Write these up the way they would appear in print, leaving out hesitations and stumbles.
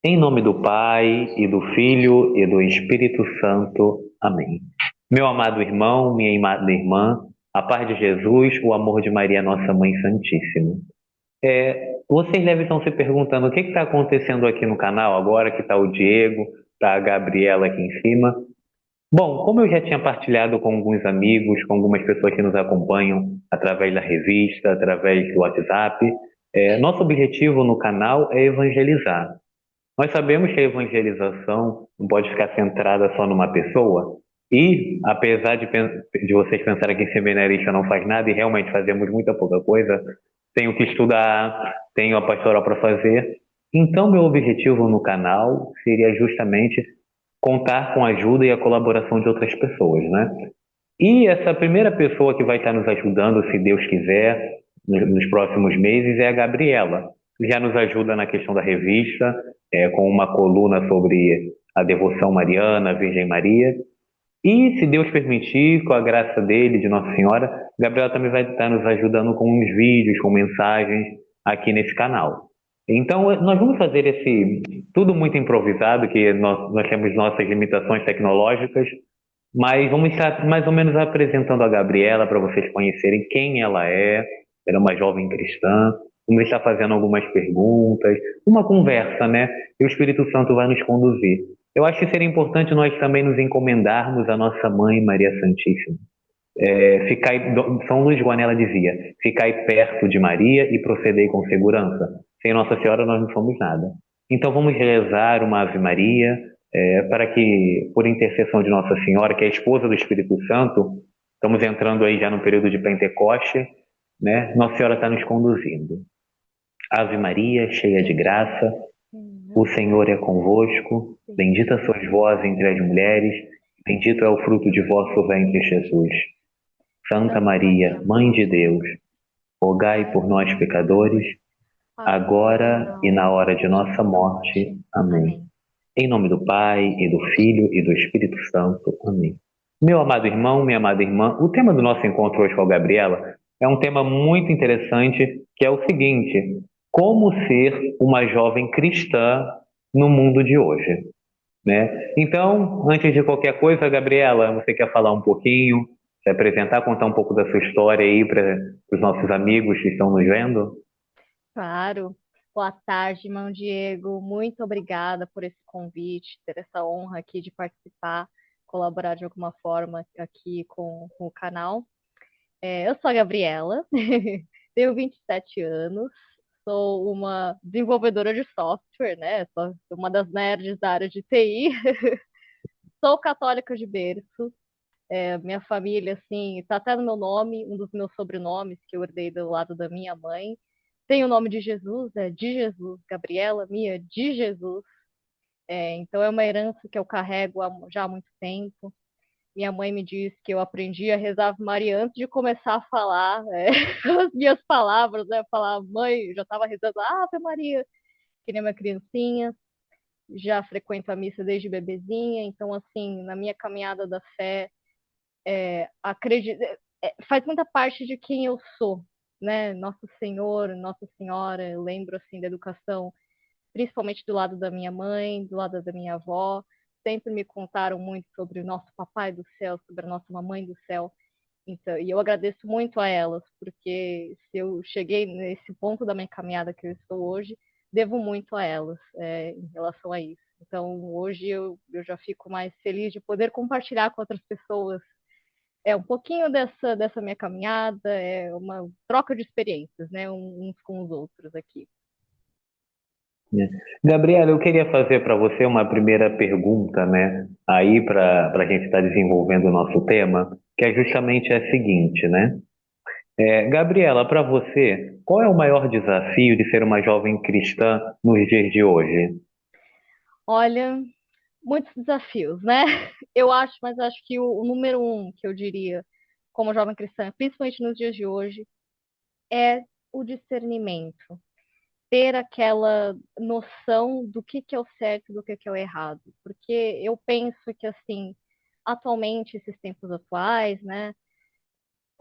Em nome do Pai, e do Filho, e do Espírito Santo. Amém. Meu amado irmão, minha amada irmã, a paz de Jesus, o amor de Maria, nossa Mãe Santíssima. Vocês devem estar se perguntando o que está acontecendo aqui no canal agora, que está o Diego, está a Gabriela aqui em cima. Bom, como eu já tinha partilhado com alguns amigos, com algumas pessoas que nos acompanham através da revista, através do WhatsApp, nosso objetivo no canal é evangelizar. Nós sabemos que a evangelização não pode ficar centrada só numa pessoa, e apesar de vocês pensarem que seminarista não faz nada, e realmente fazemos muita pouca coisa, tenho que estudar, tenho a pastoral para fazer. Então, meu objetivo no canal seria justamente contar com a ajuda e a colaboração de outras pessoas, né? E essa primeira pessoa que vai estar nos ajudando, se Deus quiser, nos próximos meses, é a Gabriela. Já nos ajuda na questão da revista, com uma coluna sobre a devoção mariana, a Virgem Maria. E, se Deus permitir, com a graça dele, de Nossa Senhora, a Gabriela também vai estar nos ajudando com uns vídeos, com mensagens aqui nesse canal. Então, nós vamos fazer esse tudo muito improvisado, que nós temos nossas limitações tecnológicas, mas vamos estar mais ou menos apresentando a Gabriela para vocês conhecerem quem ela é. Ela é uma jovem cristã. Vamos estar fazendo algumas perguntas, uma conversa, né? E o Espírito Santo vai nos conduzir. Eu acho que seria importante nós também nos encomendarmos à nossa mãe Maria Santíssima. São Luís Guanella dizia: ficai perto de Maria e procedei com segurança. Sem Nossa Senhora nós não somos nada. Então vamos rezar uma Ave Maria, para que, por intercessão de Nossa Senhora, que é a esposa do Espírito Santo, estamos entrando aí já no período de Pentecoste, né? Nossa Senhora está nos conduzindo. Ave Maria, cheia de graça, o Senhor, Senhor é convosco, bendita bendita sois vós entre as mulheres, bendito é o fruto de vosso ventre, Jesus. Santa Santa Maria, Maria, Mãe Mãe de de Deus, Deus, rogai rogai por por nós, nós, pecadores, pecadores, agora e agora na e na hora hora de de nossa nossa morte. morte. Amém. Amém. Em nome do Pai, e do Filho, e do Espírito Santo. Amém. Meu amado irmão, minha amada irmã, o tema do nosso encontro hoje com a Gabriela é um tema muito interessante, que é o seguinte: como ser uma jovem cristã no mundo de hoje, né? Então, antes de qualquer coisa, Gabriela, você quer falar um pouquinho, se apresentar, contar um pouco da sua história aí para os nossos amigos que estão nos vendo? Claro. Boa tarde, irmão Diego. Muito obrigada por esse convite, ter essa honra aqui de participar, colaborar de alguma forma aqui com o canal. Eu sou a Gabriela, tenho 27 anos, sou uma desenvolvedora de software, né? Sou uma das nerds da área de TI. Sou católica de berço. Minha família, assim, tá até no meu nome, um dos meus sobrenomes que eu herdei do lado da minha mãe. Tem o nome de Jesus, é de Jesus, Gabriela Mia de Jesus. Então é uma herança que eu carrego já há muito tempo. Minha mãe me disse que eu aprendi a rezar Ave Maria antes de começar a falar as minhas palavras, né? Falar, mãe, eu já estava rezando Ave Maria, que nem uma criancinha. Já frequento a missa desde bebezinha, então, assim, na minha caminhada da fé, acredito, faz muita parte de quem eu sou, né? Nosso Senhor, Nossa Senhora, eu lembro assim da educação, principalmente do lado da minha mãe, do lado da minha avó, sempre me contaram muito sobre o nosso Papai do Céu, sobre a nossa Mamãe do Céu. Então, e eu agradeço muito a elas, porque se eu cheguei nesse ponto da minha caminhada que eu estou hoje, devo muito a elas, em relação a isso. Então, hoje eu já fico mais feliz de poder compartilhar com outras pessoas um pouquinho dessa minha caminhada, é uma troca de experiências, né, uns com os outros aqui. Né? Gabriela, eu queria fazer para você uma primeira pergunta, né? Aí para a gente estar desenvolvendo o nosso tema, que é justamente a seguinte, né? Gabriela, para você, qual é o maior desafio de ser uma jovem cristã nos dias de hoje? Olha, muitos desafios, né? Eu acho, mas acho que o número um que eu diria, como jovem cristã, principalmente nos dias de hoje, é o discernimento. Ter aquela noção do que é o certo e do que é o errado. Porque eu penso que, assim, atualmente, esses tempos atuais, né,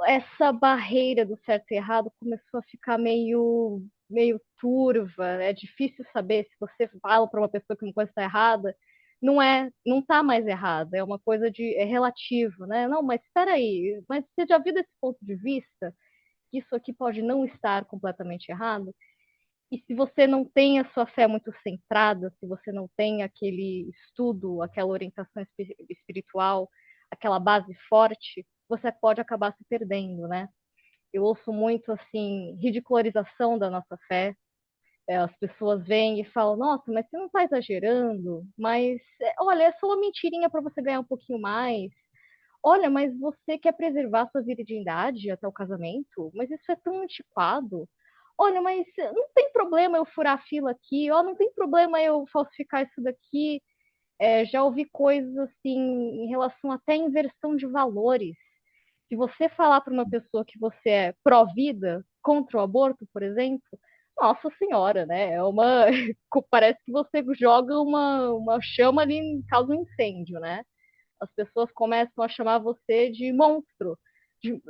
essa barreira do certo e errado começou a ficar meio. meio turva, é difícil saber se você fala para uma pessoa que uma coisa está errada, não está mais errada, é uma coisa é relativo, né? Não, mas espera aí, mas você já viu desse ponto de vista que isso aqui pode não estar completamente errado? E se você não tem a sua fé muito centrada, se você não tem aquele estudo, aquela orientação espiritual, aquela base forte, você pode acabar se perdendo, né? Eu ouço muito assim ridicularização da nossa fé. As pessoas vêm e falam: Nossa, mas você não está exagerando? Mas olha, é só uma mentirinha para você ganhar um pouquinho mais. Olha, mas você quer preservar sua virgindade até o casamento? Mas isso é tão antiquado. Olha, mas não tem problema eu furar a fila aqui. Ó, não tem problema eu falsificar isso daqui. Já ouvi coisas assim em relação até à inversão de valores. Se você falar para uma pessoa que você é pró-vida, contra o aborto, por exemplo, nossa senhora, né? Parece que você joga uma chama ali e causa um incêndio, né? As pessoas começam a chamar você de monstro.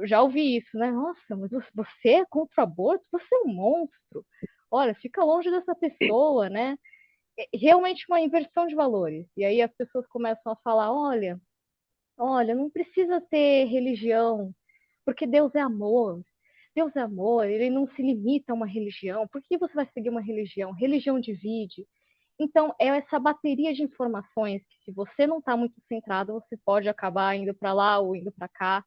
Já ouvi isso, né? Nossa, mas você é contra o aborto? Você é um monstro. Olha, fica longe dessa pessoa, né? É realmente uma inversão de valores. E aí as pessoas começam a falar: olha, não precisa ter religião, porque Deus é amor. Deus é amor, ele não se limita a uma religião. Por que você vai seguir uma religião? Religião divide. Então, é essa bateria de informações que, se você não está muito centrado, você pode acabar indo para lá ou indo para cá.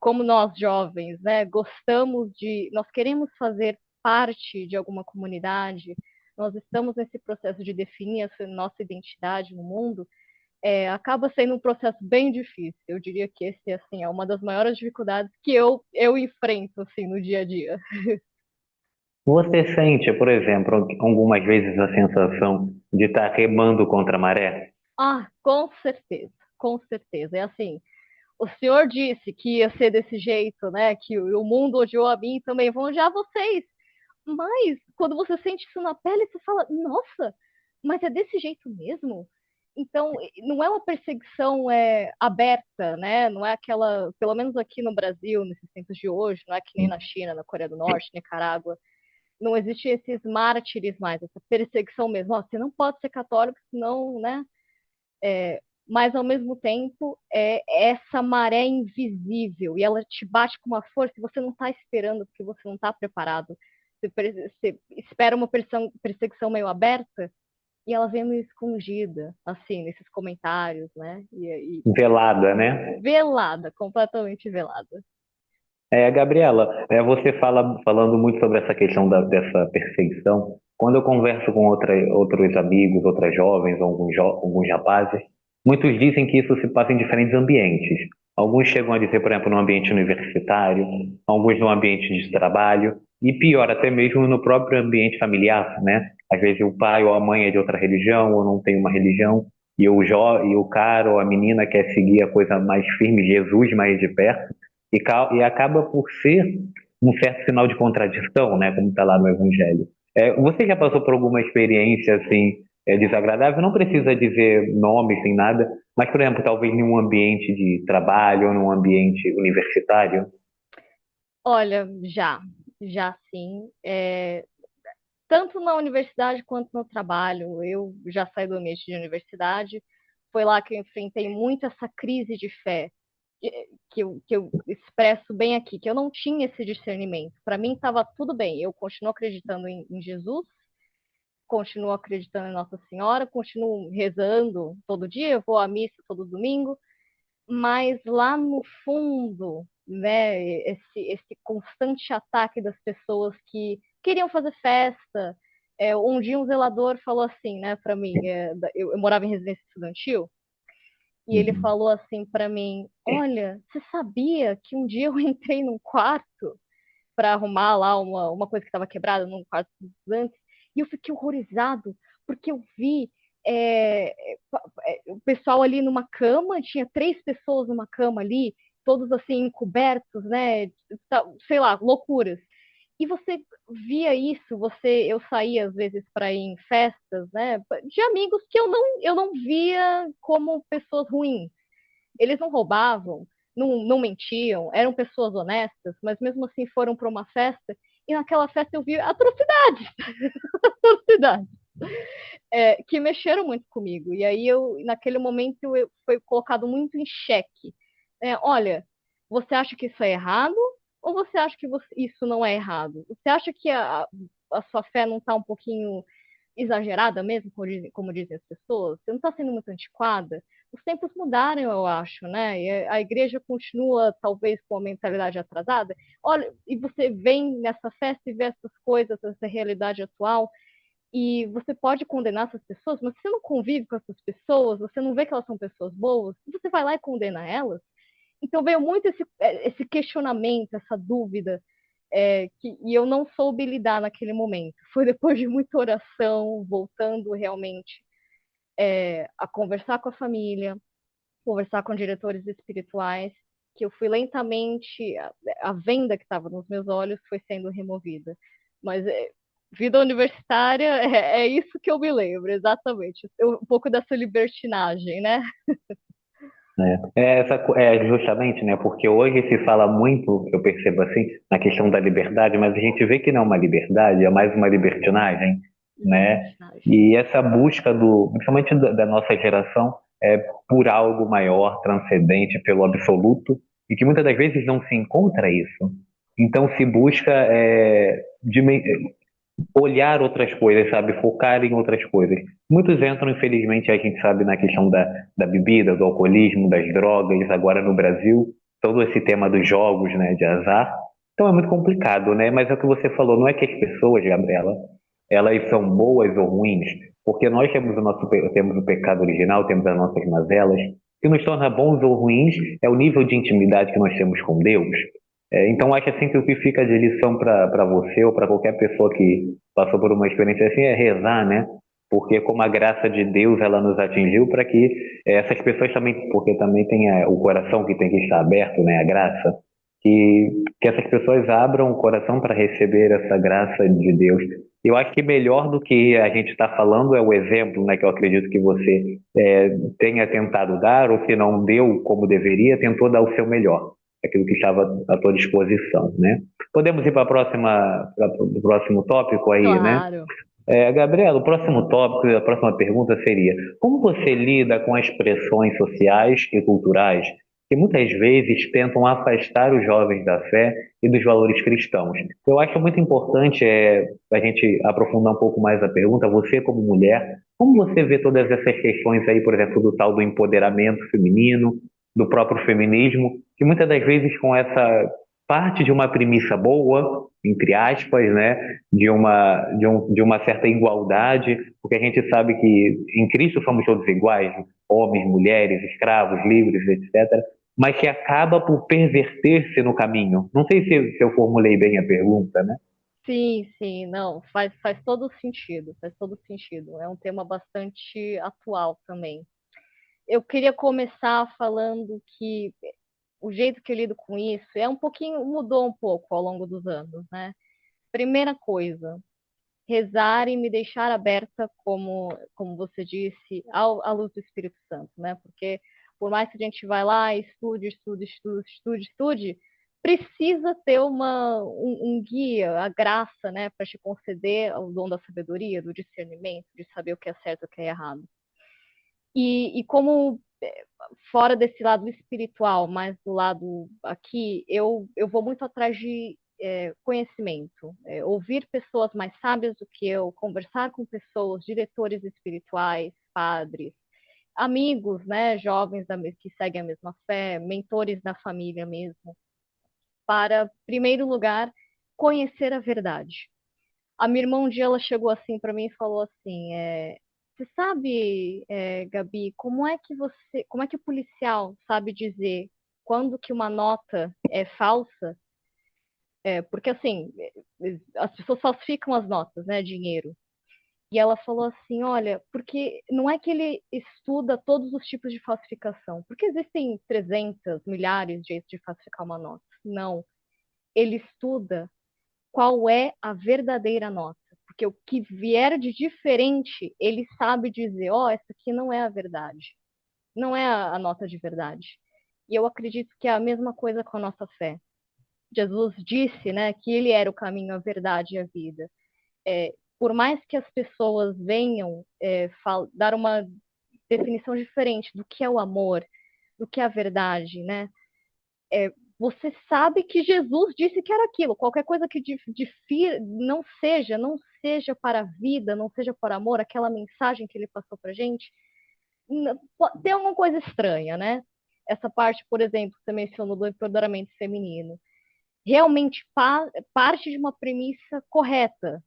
Como nós jovens, né, nós queremos fazer parte de alguma comunidade, nós estamos nesse processo de definir a nossa identidade no mundo, acaba sendo um processo bem difícil. Eu diria que esse assim, é uma das maiores dificuldades que eu enfrento assim, no dia a dia. Você sente, por exemplo, algumas vezes a sensação de estar remando contra a maré? Ah, com certeza, com certeza. É assim, o senhor disse que ia ser desse jeito, né? Que o mundo odiou a mim, também vão odiar vocês. Mas quando você sente isso na pele, você fala, nossa, mas é desse jeito mesmo? Então, não é uma perseguição aberta, né? Não é aquela, pelo menos aqui no Brasil, nesses tempos de hoje, não é que nem na China, na Coreia do Norte, Nicarágua, não existe esses mártires mais, essa perseguição mesmo. Ó, você não pode ser católico, senão, né? Mas ao mesmo tempo é essa maré invisível e ela te bate com uma força e você não está esperando porque você não está preparado. Você espera uma perseguição meio aberta e ela vem meio escondida, assim, nesses comentários, né? Velada, né? Velada, completamente velada. Gabriela, você falando muito sobre essa questão dessa perseguição. Quando eu converso com outros amigos, outras jovens, alguns rapazes, muitos dizem que isso se passa em diferentes ambientes. Alguns chegam a dizer, por exemplo, no ambiente universitário, alguns no ambiente de trabalho, e pior, até mesmo no próprio ambiente familiar, né? Às vezes o pai ou a mãe é de outra religião, ou não tem uma religião, e o cara ou a menina quer seguir a coisa mais firme, Jesus mais de perto e acaba por ser um certo sinal de contradição, né, como está lá no Evangelho. Você já passou por alguma experiência assim desagradável? Não precisa dizer nomes nem nada, mas, por exemplo, talvez em um ambiente de trabalho ou num ambiente universitário? Olha, já sim. Tanto na universidade quanto no trabalho. Eu já saí do ambiente de universidade. Foi lá que eu enfrentei muito essa crise de fé, que eu expresso bem aqui, que eu não tinha esse discernimento. Para mim estava tudo bem. Eu continuo acreditando em Jesus, continuo acreditando em Nossa Senhora, continuo rezando todo dia, eu vou à missa todo domingo, mas lá no fundo, né, esse constante ataque das pessoas que queriam fazer festa. Um dia um zelador falou assim, né, para mim, eu morava em residência estudantil, e ele Uhum. falou assim para mim: Olha, você sabia que um dia eu entrei num quarto para arrumar lá uma coisa que estava quebrada num quarto dos estudantes, e eu fiquei horrorizado, porque eu vi o pessoal ali numa cama, tinha 3 pessoas numa cama ali, todos assim encobertos, né? Sei lá, loucuras. E você via isso, eu saía às vezes para ir em festas, né, de amigos que eu não via como pessoas ruins. Eles não roubavam, não mentiam, eram pessoas honestas, mas mesmo assim foram para uma festa e naquela festa eu vi atrocidades, atrocidades, que mexeram muito comigo. E aí naquele momento, foi colocado muito em xeque. Olha, você acha que isso é errado? Ou você acha que isso não é errado? Você acha que a sua fé não está um pouquinho exagerada mesmo, como dizem as pessoas? Você não está sendo muito antiquada? Os tempos mudaram, eu acho, né? E a igreja continua, talvez, com a mentalidade atrasada. Olha, e você vem nessa festa e vê essas coisas, essa realidade atual, e você pode condenar essas pessoas, mas você não convive com essas pessoas, você não vê que elas são pessoas boas, você vai lá e condena elas. Então veio muito esse questionamento, essa dúvida, e eu não soube lidar naquele momento. Foi depois de muita oração, voltando realmente a conversar com a família, conversar com diretores espirituais, que eu fui lentamente, a venda que estava nos meus olhos foi sendo removida. Mas vida universitária é isso que eu me lembro, exatamente. Um pouco dessa libertinagem, né? Justamente, né? Porque hoje se fala muito, eu percebo assim, na questão da liberdade, mas a gente vê que não é uma liberdade, é mais uma libertinagem, né? Libertinagem. E essa busca principalmente da nossa geração, é por algo maior, transcendente, pelo absoluto, e que muitas das vezes não se encontra isso. Então se busca olhar outras coisas, sabe? Focar em outras coisas. Muitos entram, infelizmente, a gente sabe, na questão da bebida, do alcoolismo, das drogas, agora no Brasil, todo esse tema dos jogos, né, de azar. Então é muito complicado, né? Mas é o que você falou, não é que as pessoas, Gabriela, elas são boas ou ruins, porque nós temos temos o pecado original, temos as nossas mazelas. O que nos torna bons ou ruins é o nível de intimidade que nós temos com Deus. Então, acho assim que o que fica de lição para você ou para qualquer pessoa que passou por uma experiência assim é rezar, né? Porque como a graça de Deus ela nos atingiu para que essas pessoas também, porque também tem o coração que tem que estar aberto, né? A graça, que essas pessoas abram o coração para receber essa graça de Deus. Eu acho que melhor do que a gente está falando é o exemplo, né? Que eu acredito que você tenha tentado dar ou que não deu como deveria, tentou dar o seu melhor aquilo que estava à tua disposição, né? Podemos ir para o próximo tópico aí, né? Claro. Gabriela, o próximo tópico, a próxima pergunta seria: como você lida com as pressões sociais e culturais que muitas vezes tentam afastar os jovens da fé e dos valores cristãos? Eu acho muito importante a gente aprofundar um pouco mais a pergunta. Você, como mulher, como você vê todas essas questões aí, por exemplo, do tal do empoderamento feminino, do próprio feminismo, que muitas das vezes com essa parte de uma premissa boa, entre aspas, né? De uma certa igualdade, porque a gente sabe que em Cristo somos todos iguais, homens, mulheres, escravos, livres, etc., mas que acaba por perverter-se no caminho. Não sei se eu formulei bem a pergunta, né? Sim, sim, não, faz todo sentido, faz todo sentido. É um tema bastante atual também. Eu queria começar falando que o jeito que eu lido com isso mudou um pouco ao longo dos anos, né? Primeira coisa, rezar e me deixar aberta, como você disse, à luz do Espírito Santo, né? Porque por mais que a gente vai lá, estude, precisa ter um guia, a graça, né, para te conceder o dom da sabedoria, do discernimento, de saber o que é certo e o que é errado. E como fora desse lado espiritual, mas do lado aqui, eu vou muito atrás de conhecimento, ouvir pessoas mais sábias do que eu, conversar com pessoas, diretores espirituais, padres, amigos, né, jovens que seguem a mesma fé, mentores da família mesmo, para, em primeiro lugar, conhecer a verdade. A minha irmã um dia ela chegou assim para mim e falou assim, você sabe, Gabi, como é que o policial sabe dizer quando que uma nota é falsa? Porque assim, as pessoas falsificam as notas, né, dinheiro. E ela falou assim, olha, porque não é que ele estuda todos os tipos de falsificação, porque existem 300, milhares de jeitos de falsificar uma nota. Não, ele estuda qual é a verdadeira nota. Porque o que vier de diferente, ele sabe dizer, ó, essa aqui não é a verdade. Não é a nota de verdade. E eu acredito que é a mesma coisa com a nossa fé. Jesus disse, né, que ele era o caminho, a verdade e a vida. Por mais que as pessoas venham dar uma definição diferente do que é o amor, do que é a verdade, né? Você sabe que Jesus disse que era aquilo. Qualquer coisa que difira, não seja para a vida, não seja para amor, aquela mensagem que ele passou para gente, tem alguma coisa estranha, né? Essa parte, por exemplo, que você mencionou do empoderamento feminino, realmente parte de uma premissa correta.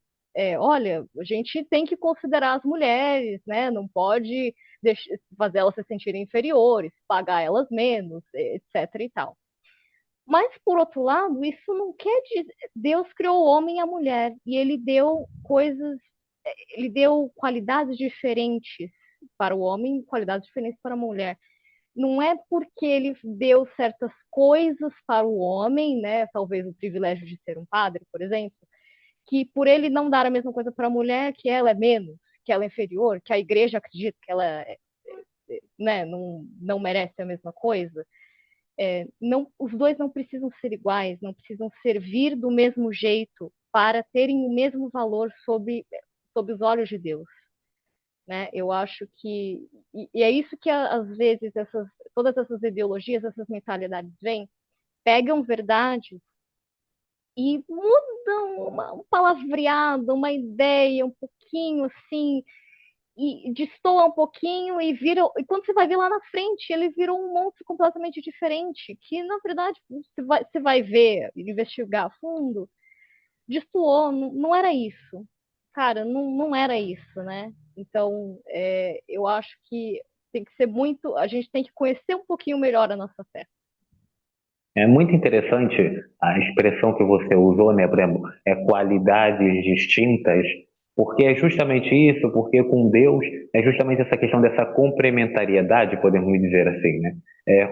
Olha, a gente tem que considerar as mulheres, né? Não pode fazer elas se sentirem inferiores, pagar elas menos, etc. e tal. Mas, por outro lado, isso não quer dizer. Deus criou o homem e a mulher, e ele deu qualidades diferentes para o homem e qualidades diferentes para a mulher. Não é porque ele deu certas coisas para o homem, né? Talvez o privilégio de ser um padre, por exemplo, que por ele não dar a mesma coisa para a mulher, que ela é menos, que ela é inferior, que a igreja acredita que ela né, não merece a mesma coisa. Não, os dois não precisam ser iguais, não precisam servir do mesmo jeito para terem o mesmo valor sob os olhos de Deus. Né? Eu acho que. E é isso que, às vezes, todas essas ideologias, essas mentalidades vêm, pegam verdades e mudam um palavreado, uma ideia, um pouquinho assim, e destoa um pouquinho e vira. E quando você vai ver lá na frente, ele virou um monstro completamente diferente, que na verdade você vai ver, investigar a fundo, destoou, não era isso. Cara, não era isso, né? Então, eu acho que tem que ser muito. A gente tem que conhecer um pouquinho melhor a nossa fé. É muito interessante a expressão que você usou, né, por exemplo, qualidades distintas, porque é justamente isso, porque com Deus é justamente essa questão dessa complementariedade, podemos dizer assim, né?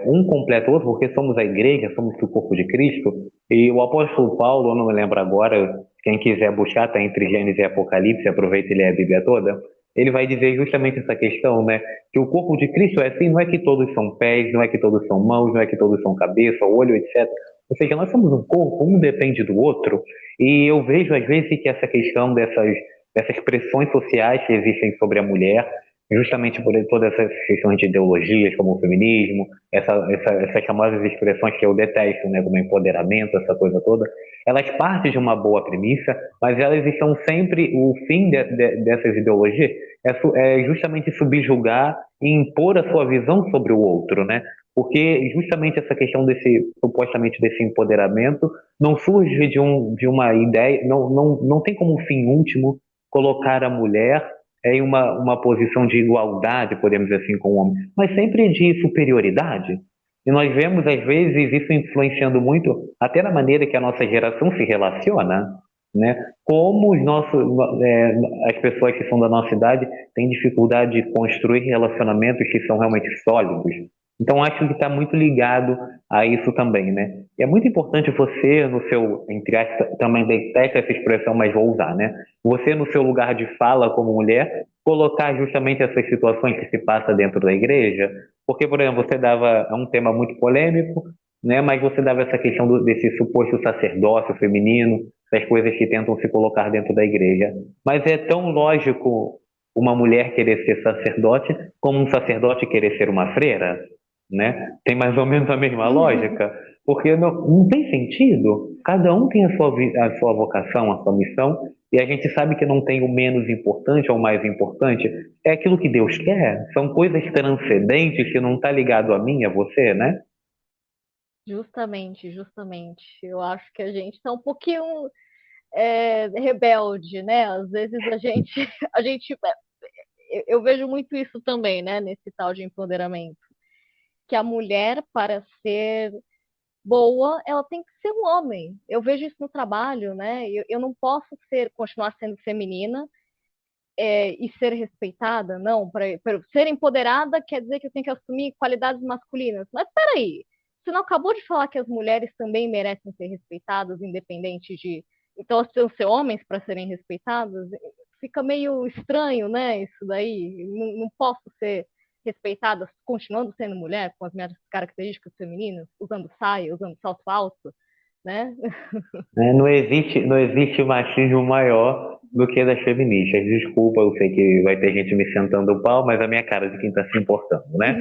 Um completa o outro, porque somos a igreja, somos o corpo de Cristo, e o apóstolo Paulo, eu não me lembro agora, quem quiser buscar, está entre Gênesis e Apocalipse, aproveita e lê a Bíblia toda, ele vai dizer justamente essa questão, né? Que o corpo de Cristo é assim, não é que todos são pés, não é que todos são mãos, não é que todos são cabeça, olho, etc. Ou seja, nós somos um corpo, um depende do outro, e eu vejo às vezes que essa questão dessas pressões sociais que existem sobre a mulher, justamente por todas essas questões de ideologias, como o feminismo, essas famosas expressões que eu detesto, né, como empoderamento, essa coisa toda, elas partem de uma boa premissa, mas elas estão sempre, o fim dessas ideologias é justamente subjugar e impor a sua visão sobre o outro, né? Porque justamente essa questão supostamente desse empoderamento, não surge de uma ideia, não tem como fim último colocar a mulher em uma posição de igualdade, podemos dizer assim, com o homem, mas sempre de superioridade. E nós vemos, às vezes, isso influenciando muito até na maneira que a nossa geração se relaciona, né? Como as pessoas que são da nossa idade têm dificuldade de construir relacionamentos que são realmente sólidos. Então, acho que está muito ligado a isso também, né? E é muito importante você, no seu, entre aspas, também detesta essa expressão, mas vou usar, né? Você, no seu lugar de fala como mulher, colocar justamente essas situações que se passa dentro da igreja, porque, por exemplo, você dava um tema muito polêmico, né? Mas você dava essa questão desse suposto sacerdócio feminino, das coisas que tentam se colocar dentro da igreja. Mas é tão lógico uma mulher querer ser sacerdote como um sacerdote querer ser uma freira, né? Tem mais ou menos a mesma lógica, porque não tem sentido. Cada um tem a sua vocação, a sua missão, e a gente sabe que não tem o menos importante ou o mais importante. É aquilo que Deus quer. São coisas transcendentes que não está ligado a mim, a você, né? Justamente, justamente. Eu acho que a gente está um pouquinho rebelde, né? Às vezes a gente, a gente, eu vejo muito isso também, né? Nesse tal de empoderamento, que a mulher, para ser boa, ela tem que ser um homem. Eu vejo isso no trabalho, né? Eu não posso continuar sendo feminina e ser respeitada, não. Para ser empoderada quer dizer que eu tenho que assumir qualidades masculinas. Mas peraí, você não acabou de falar que as mulheres também merecem ser respeitadas, independente de. Então, elas precisam ser homens para serem respeitadas? Fica meio estranho, né? Isso daí. Não posso ser respeitada continuando sendo mulher, com as minhas características femininas, usando saia, usando salto alto. né? Né? Não existe machismo maior do que das feministas. Desculpa, eu sei que vai ter gente me sentando o pau, mas a minha cara de quem está se importando, né?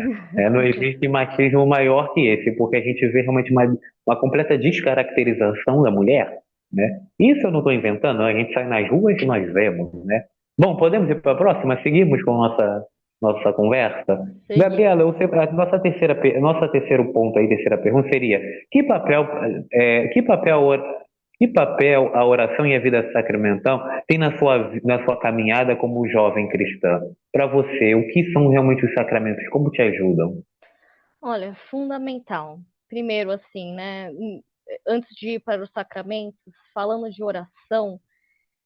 Não existe machismo maior que esse, porque a gente vê realmente uma completa descaracterização da mulher, né? Isso eu não estou inventando, a gente sai nas ruas e nós vemos, né? Bom, podemos ir para a próxima? Seguimos com nossa conversa? Gabriela, Seguimos. nossa terceiro ponto aí, terceira pergunta seria: que papel, é, que papel que papel a oração e a vida sacramental tem na sua caminhada como jovem cristã? Para você, o que são realmente os sacramentos? Como te ajudam? Olha, fundamental. Primeiro, assim, né? Antes de ir para os sacramentos, falando de oração,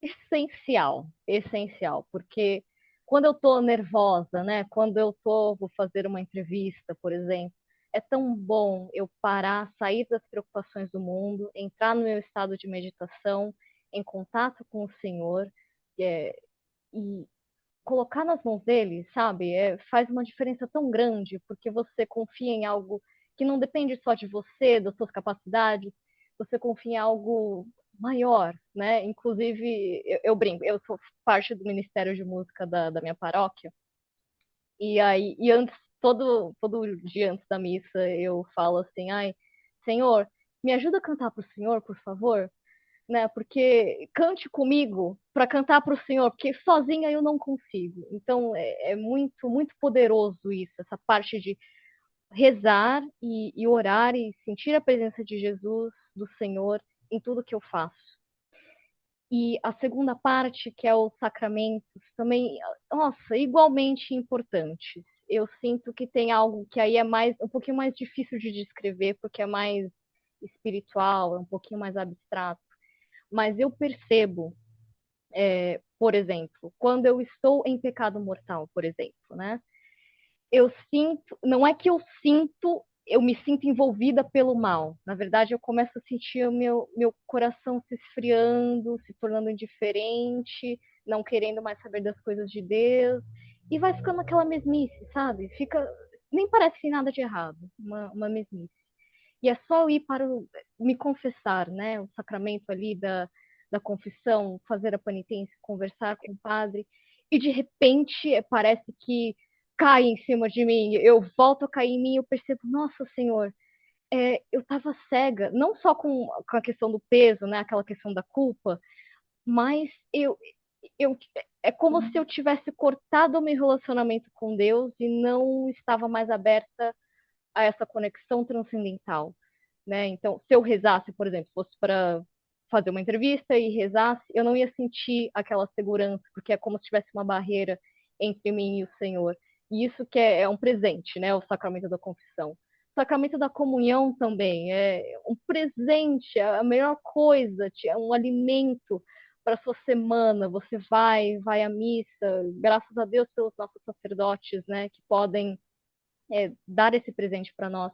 essencial, essencial, porque quando eu tô nervosa, né? Quando vou fazer uma entrevista, por exemplo, é tão bom eu parar, sair das preocupações do mundo, entrar no meu estado de meditação, em contato com o Senhor, é, e colocar nas mãos dele, sabe? Faz uma diferença tão grande, porque você confia em algo que não depende só de você, das suas capacidades, você confia em algo maior, né? Inclusive, eu brinco, eu sou parte do Ministério de Música da minha paróquia, e antes, todo dia antes da missa, eu falo assim, ai, Senhor, me ajuda a cantar para o Senhor, por favor, né? Porque cante comigo para cantar para o Senhor, porque sozinha eu não consigo. Então é muito, muito poderoso isso, essa parte de rezar e orar e sentir a presença de Jesus, do Senhor, em tudo que eu faço. E a segunda parte, que é os sacramentos, também, nossa, igualmente importantes. Eu sinto que tem algo que aí é um pouquinho mais difícil de descrever, porque é mais espiritual, é um pouquinho mais abstrato. Mas eu percebo, por exemplo, quando eu estou em pecado mortal, por exemplo, né? Eu sinto, não é que eu me sinto envolvida pelo mal. Na verdade, eu começo a sentir o meu coração se esfriando, se tornando indiferente, não querendo mais saber das coisas de Deus, e vai ficando aquela mesmice, sabe? Nem parece que tem nada de errado, uma mesmice. E é só eu ir me confessar, né? O sacramento ali da confissão, fazer a penitência, conversar com o padre, e de repente parece que cai em cima de mim, eu volto a cair em mim, eu percebo, nossa Senhor, eu estava cega, não só com a questão do peso, né? Aquela questão da culpa, mas eu é como se eu tivesse cortado o meu relacionamento com Deus e não estava mais aberta a essa conexão transcendental, né? Então, se eu rezasse, por exemplo, fosse para fazer uma entrevista e rezasse, eu não ia sentir aquela segurança, porque é como se tivesse uma barreira entre mim e o Senhor. E isso que é um presente, né? O sacramento da confissão. O sacramento da comunhão também é um presente, é a melhor coisa, é um alimento para a sua semana. Você vai à missa, graças a Deus pelos nossos sacerdotes, né? Que podem dar esse presente para nós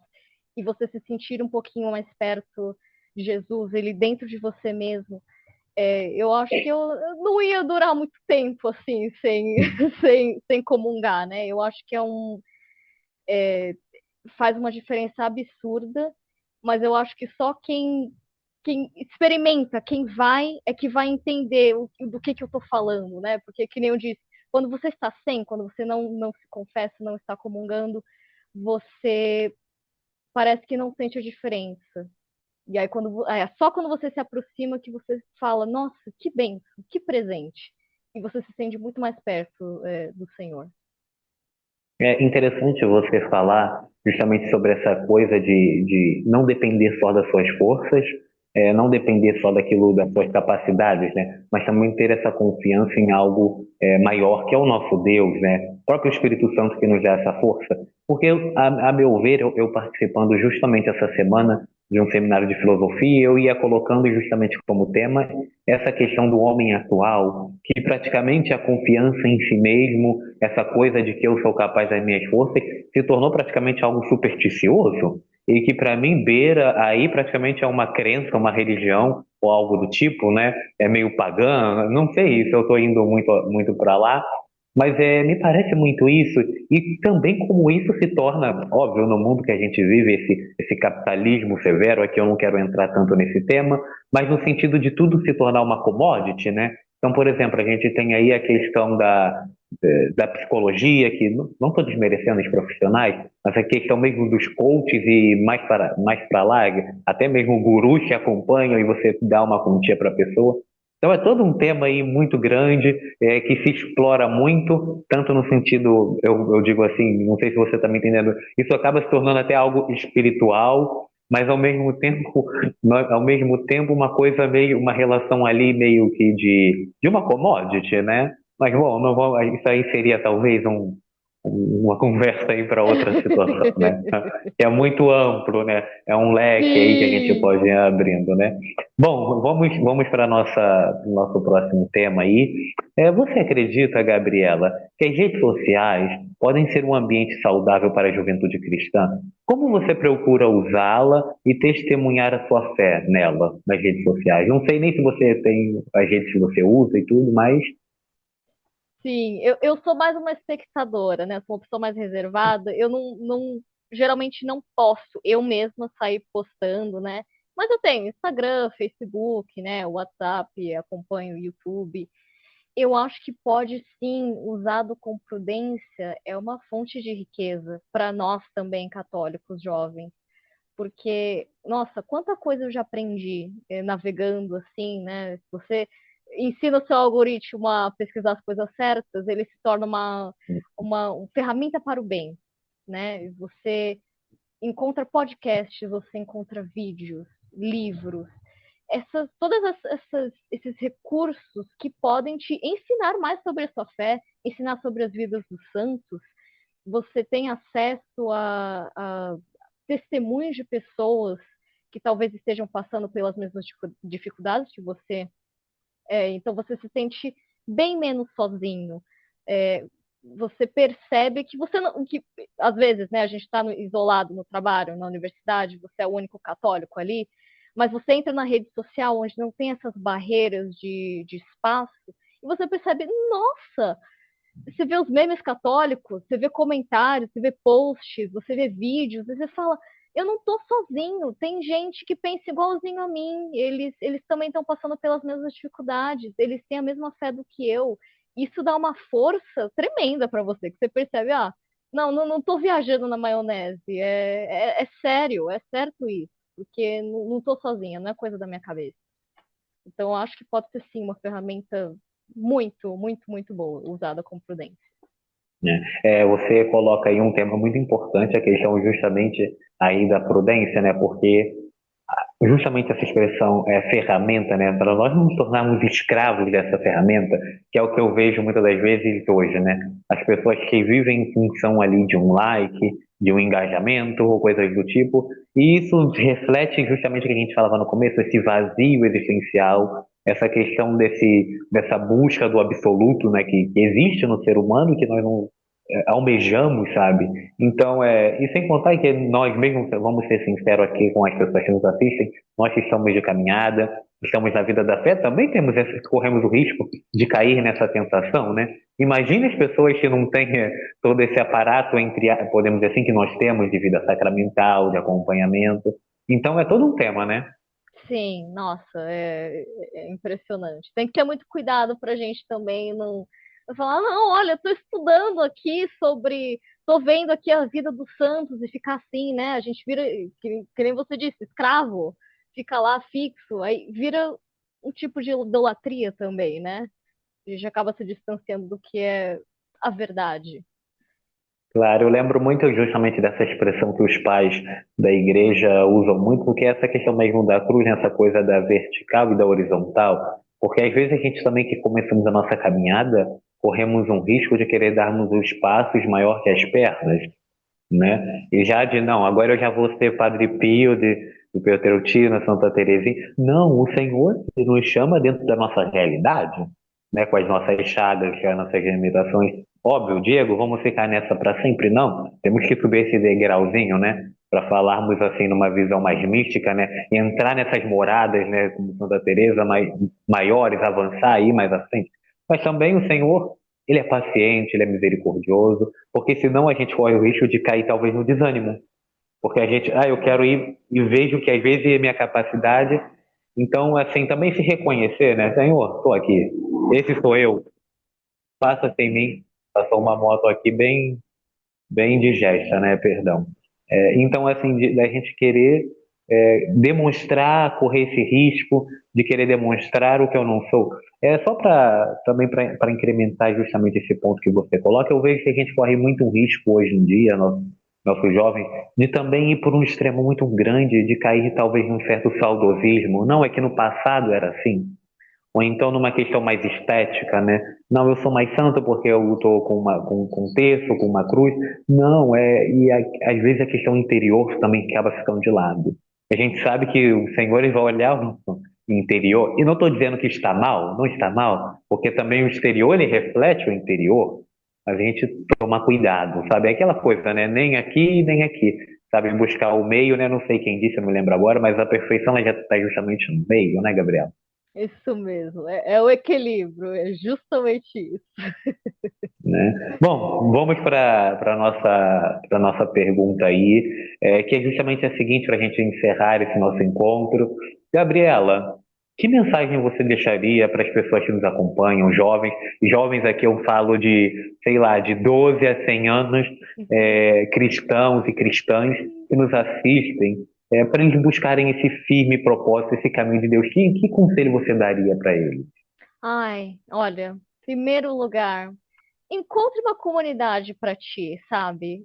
e você se sentir um pouquinho mais perto de Jesus, ele dentro de você mesmo, eu acho que eu não ia durar muito tempo assim, sem comungar, né? Eu acho que faz uma diferença absurda, mas eu acho que só quem experimenta, quem vai, é que vai entender do que eu estou falando, né? Porque, que nem eu disse, quando você está sem, quando você não se confessa, não está comungando, você parece que não sente a diferença. E aí, só quando você se aproxima que você fala, nossa, que bênção, que presente. E você se sente muito mais perto, do Senhor. É interessante você falar justamente sobre essa coisa de não depender só das suas forças, não depender só daquilo, das suas capacidades, né? Mas também ter essa confiança em algo maior, que é o nosso Deus, né? O próprio Espírito Santo que nos dá essa força. Porque, a meu ver, eu participando justamente essa semana de um seminário de filosofia, eu ia colocando justamente como tema essa questão do homem atual, que praticamente a confiança em si mesmo, essa coisa de que eu sou capaz das minhas forças, se tornou praticamente algo supersticioso e que para mim beira aí praticamente é uma crença, uma religião ou algo do tipo, né? É meio pagã, não sei se eu estou indo muito muito para lá, Mas me parece muito isso, e também como isso se torna, óbvio, no mundo que a gente vive, esse capitalismo severo, aqui eu não quero entrar tanto nesse tema, mas no sentido de tudo se tornar uma commodity, né? Então, por exemplo, a gente tem aí a questão da psicologia, que não estou desmerecendo os profissionais, mas a questão mesmo dos coaches e mais para lá, até mesmo gurus que acompanham e você dá uma quantia para a pessoa. Então é todo um tema aí muito grande, que se explora muito, tanto no sentido, eu digo assim, não sei se você está me entendendo, isso acaba se tornando até algo espiritual, mas ao mesmo tempo uma coisa meio, uma relação ali meio que de uma commodity, né? Mas bom, não vou, isso aí seria talvez uma conversa aí para outra situação, né? Que é muito amplo, né? É um leque aí que a gente Sim. pode ir abrindo, né? Bom, vamos para nosso próximo tema aí. Você acredita, Gabriela, que as redes sociais podem ser um ambiente saudável para a juventude cristã? Como você procura usá-la e testemunhar a sua fé nela, nas redes sociais? Não sei nem se você tem as redes que você usa e tudo, mas Sim, eu sou mais uma espectadora, né? Sou uma pessoa mais reservada. Eu geralmente não posso eu mesma sair postando, né? Mas eu tenho Instagram, Facebook, né? WhatsApp, acompanho o YouTube. Eu acho que pode sim, usado com prudência, é uma fonte de riqueza para nós também católicos jovens, porque, nossa, quanta coisa eu já aprendi navegando assim, né? Você ensina o seu algoritmo a pesquisar as coisas certas, ele se torna uma ferramenta para o bem, né? Você encontra podcasts, você encontra vídeos, livros, esses recursos que podem te ensinar mais sobre a sua fé, ensinar sobre as vidas dos santos. Você tem acesso a testemunhos de pessoas que talvez estejam passando pelas mesmas dificuldades que você. Então você se sente bem menos sozinho. É, você percebe que você não, que às vezes, né, a gente está isolado no trabalho, na universidade, você é o único católico ali, mas você entra na rede social onde não tem essas barreiras de espaço e você percebe, nossa, você vê os memes católicos, você vê comentários, você vê posts, você vê vídeos, e você fala, eu não tô sozinho, tem gente que pensa igualzinho a mim, eles também estão passando pelas mesmas dificuldades, eles têm a mesma fé do que eu. Isso dá uma força tremenda para você, que você percebe, não tô viajando na maionese, é sério, é certo isso, porque não tô sozinha, não é coisa da minha cabeça. Então, eu acho que pode ser sim uma ferramenta muito, muito, muito boa, usada com prudência. né? Você coloca aí um tema muito importante, a questão justamente aí da prudência, né? Porque justamente essa expressão é ferramenta, né? Para nós não nos tornarmos escravos dessa ferramenta, que é o que eu vejo muitas das vezes hoje, né? As pessoas que vivem em função ali de um like, de um engajamento ou coisas do tipo, e isso reflete justamente o que a gente falava no começo, esse vazio existencial, essa questão dessa busca do absoluto, né? Que existe no ser humano e que nós não almejamos, sabe? Então, e sem contar que nós mesmos, vamos ser sinceros aqui com as pessoas que nos assistem, nós que estamos de caminhada, estamos na vida da fé, também corremos o risco de cair nessa tentação, né? Imagine as pessoas que não têm todo esse aparato, podemos dizer assim, que nós temos de vida sacramental, de acompanhamento. Então, é todo um tema, né? Sim, nossa, é impressionante. Tem que ter muito cuidado para a gente também não falar, não, olha, estou estudando aqui sobre, estou vendo aqui a vida dos santos e ficar assim, né? A gente vira, que nem você disse, escravo, fica lá fixo, aí vira um tipo de idolatria também, né? A gente acaba se distanciando do que é a verdade. Claro, eu lembro muito justamente dessa expressão que os pais da igreja usam muito, porque é essa questão mesmo da cruz, né, essa coisa da vertical e da horizontal, porque às vezes a gente também que começamos a nossa caminhada, corremos um risco de querer darmos os passos maior que as pernas, né? E já não, agora eu já vou ser Padre Pio do Peutreutina, Santa Teresinha. Não, o Senhor nos chama dentro da nossa realidade, né? Com as nossas chagas, com as nossas limitações. Óbvio, Diego, vamos ficar nessa para sempre? Não. Temos que subir esse degrauzinho, né? Para falarmos assim numa visão mais mística, né? E entrar nessas moradas, né? Como Santa Teresa, maiores, avançar aí mais à frente. Mas também o Senhor ele é paciente, ele é misericordioso, porque senão a gente corre o risco de cair talvez no desânimo. Porque a gente, eu quero ir e vejo que às vezes é minha capacidade. Então, assim, também se reconhecer, né? Senhor, estou aqui. Esse sou eu. Passa sem mim. Passou uma moto aqui bem digesta, né? Perdão. Então, assim, da gente querer demonstrar, correr esse risco de querer demonstrar o que eu não sou. É só para também para incrementar justamente esse ponto que você coloca, eu vejo que a gente corre muito um risco hoje em dia, nossos jovens, de também ir por um extremo muito grande, de cair talvez num certo saudosismo. Não, é que no passado era assim. Ou então numa questão mais estética, né? Não, eu sou mais santo porque eu estou com um terço, com uma cruz. Não, às vezes a questão interior também acaba ficando de lado. A gente sabe que o Senhor ele vai olhar o interior, e não estou dizendo que está mal, não está mal, porque também o exterior ele reflete o interior, mas a gente tomar cuidado, sabe? É aquela coisa, né? Nem aqui, nem aqui. Sabe, buscar o meio, né? Não sei quem disse, eu não me lembro agora, mas a perfeição ela já está justamente no meio, né, Gabriel? Isso mesmo, é o equilíbrio, é justamente isso. Né? Bom, vamos para a nossa pergunta aí, que é justamente a seguinte para a gente encerrar esse nosso encontro. Gabriela, que mensagem você deixaria para as pessoas que nos acompanham, jovens? Jovens aqui eu falo de, sei lá, de 12 a 100 anos, Uhum. cristãos e cristãs que nos assistem, para eles buscarem esse firme propósito, esse caminho de Deus. Que conselho você daria para eles? Ai, olha, primeiro lugar, encontre uma comunidade para ti, sabe?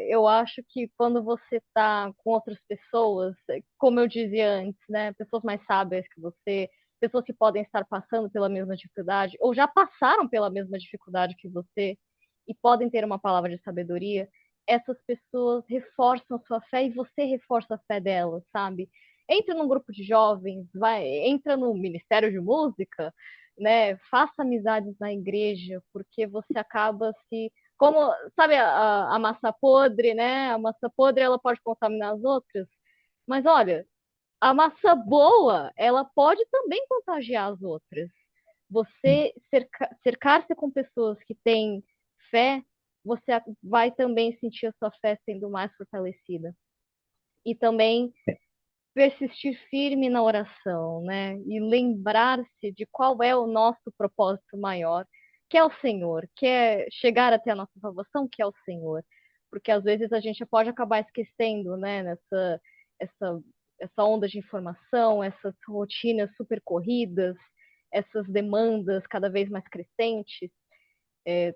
Eu acho que quando você tá com outras pessoas, como eu dizia antes, né? Pessoas mais sábias que você, pessoas que podem estar passando pela mesma dificuldade, ou já passaram pela mesma dificuldade que você, e podem ter uma palavra de sabedoria, essas pessoas reforçam a sua fé e você reforça a fé delas, sabe? Entra num grupo de jovens, entra no Ministério de Música, né? Faça amizades na igreja, porque você acaba se. Como, sabe, a massa podre, né? A massa podre ela pode contaminar as outras, mas olha, a massa boa ela pode também contagiar as outras. Você cercar-se com pessoas que têm fé, você vai também sentir a sua fé sendo mais fortalecida. E também persistir firme na oração, né? E lembrar-se de qual é o nosso propósito maior, que é o Senhor, que é chegar até a nossa salvação, que é o Senhor. Porque às vezes a gente pode acabar esquecendo, né, essa, essa onda de informação, essas rotinas super corridas, essas demandas cada vez mais crescentes.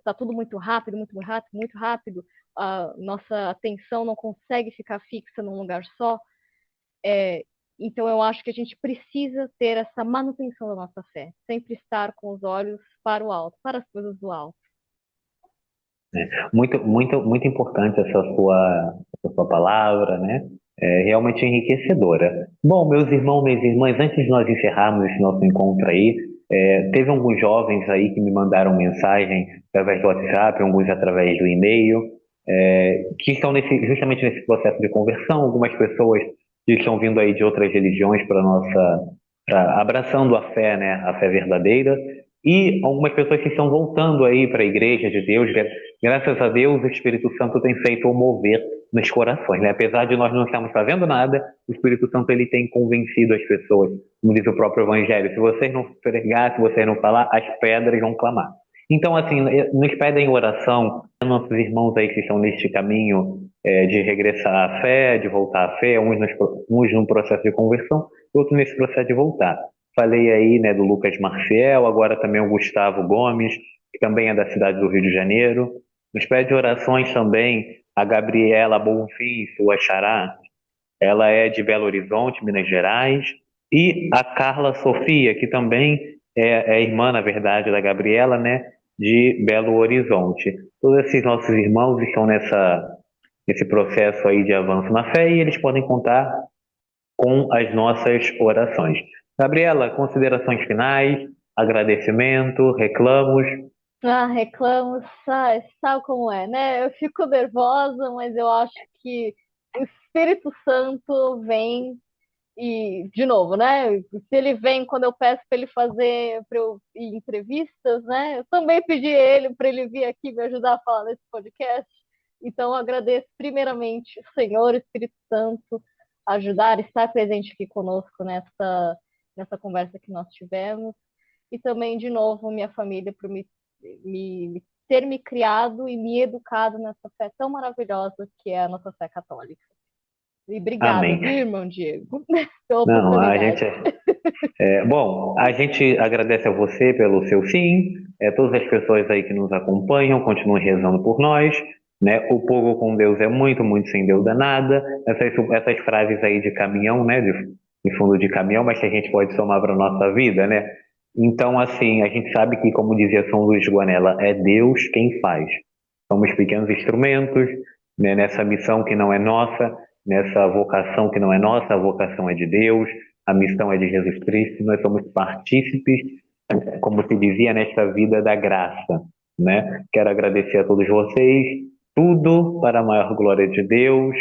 Tá tudo muito rápido, muito rápido, muito rápido. A nossa atenção não consegue ficar fixa num lugar só. É, então, eu acho que a gente precisa ter essa manutenção da nossa fé, sempre estar com os olhos para o alto, para as coisas do alto. Muito importante essa sua palavra, né? Realmente enriquecedora. Bom, meus irmãos, minhas irmãs, antes de nós encerrarmos esse nosso encontro aí, teve alguns jovens aí que me mandaram mensagem através do WhatsApp, alguns através do e-mail, que estão justamente nesse processo de conversão. Algumas pessoas que estão vindo aí de outras religiões abraçando a fé, né? A fé verdadeira. E algumas pessoas que estão voltando aí para a igreja de Deus, graças a Deus, o Espírito Santo tem feito o mover nos corações, né? Apesar de nós não estarmos fazendo nada, o Espírito Santo ele tem convencido as pessoas, como diz o próprio Evangelho. Se vocês não pregar, se vocês não falar, as pedras vão clamar. Então, assim, nos pedem oração, nossos irmãos aí que estão neste caminho de regressar à fé, de voltar à fé, uns num processo de conversão, outros nesse processo de voltar. Falei aí, né, do Lucas Marcial, agora também o Gustavo Gomes, que também é da cidade do Rio de Janeiro. Nos pede orações também a Gabriela Bonfim, sua xará, ela é de Belo Horizonte, Minas Gerais, e a Carla Sofia, que também é irmã, na verdade, da Gabriela, né, de Belo Horizonte. Todos esses nossos irmãos estão nesse processo aí de avanço na fé e eles podem contar com as nossas orações. Gabriela, considerações finais, agradecimento, reclamos. Ah, reclamo, sabe como é, né? Eu fico nervosa, mas eu acho que o Espírito Santo vem E, de novo, né? Se ele vem quando eu peço para ele fazer, para eu ir em entrevistas, né? Eu também pedi ele para ele vir aqui me ajudar a falar nesse podcast. Então, eu agradeço primeiramente o Senhor, o Espírito Santo, ajudar, estar presente aqui conosco nessa conversa que nós tivemos. E também, de novo, minha família por ter me criado e me educado nessa fé tão maravilhosa que é a nossa fé católica. E obrigada, Amém. viu, irmão Diego, pela Não, a gente. oportunidade. Bom, a gente agradece a você pelo seu sim, todas as pessoas aí que nos acompanham, continuem rezando por nós, né? O povo com Deus é muito, muito sem Deus é nada. Essas frases aí de caminhão, né? De fundo de caminhão, mas que a gente pode somar para nossa vida, né? Então, assim, a gente sabe que, como dizia São Luís de Guanella, é Deus quem faz. Somos pequenos instrumentos, né? Nessa missão que não é nossa, nessa vocação que não é nossa, a vocação é de Deus. A missão é de Jesus Cristo, nós somos partícipes, como se dizia, nesta vida da graça, né? Quero agradecer a todos vocês, tudo para a maior glória de Deus,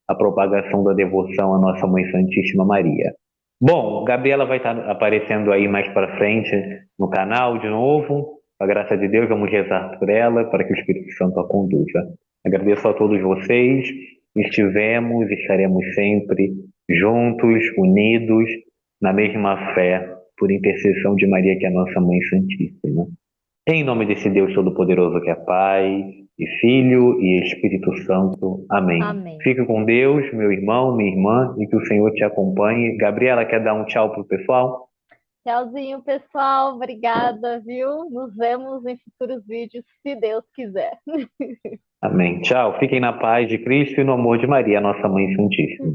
a propagação da devoção à Nossa Mãe Santíssima Maria. Bom, Gabriela vai estar aparecendo aí mais para frente no canal de novo. Com a graça de Deus, vamos rezar por ela para que o Espírito Santo a conduza. Agradeço a todos vocês. Estivemos, estaremos sempre juntos, unidos, na mesma fé, por intercessão de Maria, que é a nossa Mãe Santíssima. Em nome desse Deus Todo-Poderoso que é Pai, e Filho e Espírito Santo. Amém. Amém. Fique com Deus, meu irmão, minha irmã, e que o Senhor te acompanhe. Gabriela, quer dar um tchau pro pessoal? Tchauzinho, pessoal. Obrigada, viu? Nos vemos em futuros vídeos, se Deus quiser. Amém. Tchau. Fiquem na paz de Cristo e no amor de Maria, nossa Mãe Santíssima.